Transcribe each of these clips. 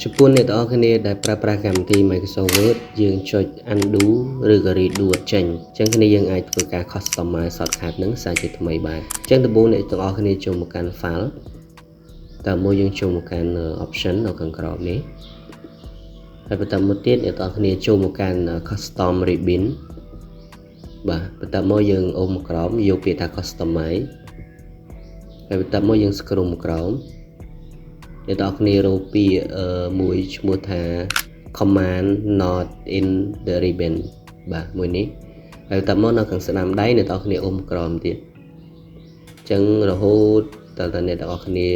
ចំពោះអ្នកទាំងអស់គ្នាដែលប្រើប្រាស់កម្មវិធី Microsoft Word យើងចុច undo ឬក៏ redo ចេញអញ្ចឹងគ្នាយើងអាចធ្វើការ customize shortcut នឹងសាជាថ្មីបានអញ្ចឹងដំបូងអ្នកទាំងអស់គ្នាចូលមកកាន់ file តើមួយយើងចូលមកកាន់ option នៅខាងក្រោមនេះហើយបន្តមកទៀតអ្នកទាំងអស់គ្នាចូលមកកាន់ custom ribbon បាទបន្តមកយើងអូមក្រោមយកពាក្យថា customize ហើយបន្តមកយើង scroll មកក្រោមអ្នកទាំងអស់គ្នារកពាក្យមួយឈ្មោះថា command not in the ribbon បាទមួយនេះហើយបន្តមកនៅខាងស្ដាំដៃអ្នកទាំងអស់គ្នាអូមក្រោមទៀតអញ្ចឹងរហូតតើអ្នកទាំងអស់គ្នា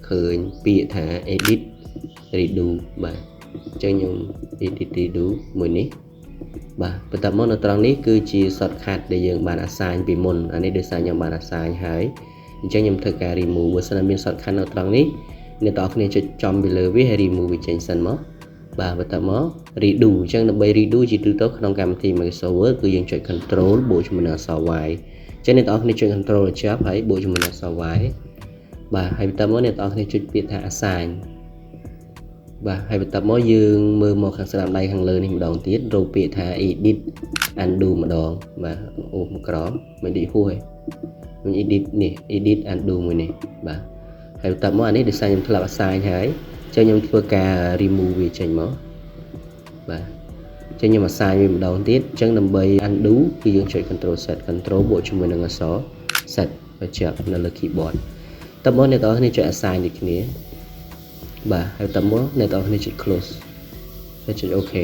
ឃើញពាក្យថា edit redo បាទអញ្ចឹងខ្ញុំ edit redo មួយនេះបាទបន្តមកនៅត្រង់នេះគឺជា shortcut ដែលយើងបាន assign ពីមុនអានេះដោយសារខ្ញុំបាន assign ហើយអញ្ចឹងខ្ញុំធ្វើការ remove បើសិនមាន shortcut នៅត្រង់នេះអ្នកទាំងអស់គ្នាចុចចំពីលើវាហើយ remove វាចេញសិនមកបាទបន្តមក redo អញ្ចឹងដើម្បី redo ជាទូទៅក្នុងកម្មវិធី Microsoft Word គឺយើងចុច control បូកជាមួយនឹងអក្សរ Y អញ្ចឹងអ្នកទាំងអស់គ្នាចុច control ឲ្យជាប់ហើយបូកជាមួយនឹងអក្សរ Y បាទហើយបន្តមកអ្នកទាំងអស់គ្នាចុចពាក្យថា assign បាទហើយបន្តមកយើងមើលមកខាងស្ដាំដៃខាងលើនេះម្ដងទៀតរកពាក្យថា edit undo ម្ដងបាទអូមកក្រោមមិនឌីហួយខ្ញុំ edit នេះ edit undo មួយនេះបាទហើយបន្តមកអានេះដោយសារខ្ញុំធ្លាប់ assign ហើយអញ្ចឹងខ្ញុំធ្វើការ remove វាចេញមកបាទអញ្ចឹងខ្ញុំ assign វាម្ដងទៀតអញ្ចឹងដើម្បី undo គឺយើងចុច control set control បូកជាមួយនឹងអក្សរ set បញ្ជាក់នៅលើ keyboard តើមកអ្នកទាំងអស់គ្នាចុច assign ដូចគ្នាបាទហើយតើមកអ្នកទាំងអស់គ្នាចុច close ហើយចុច OK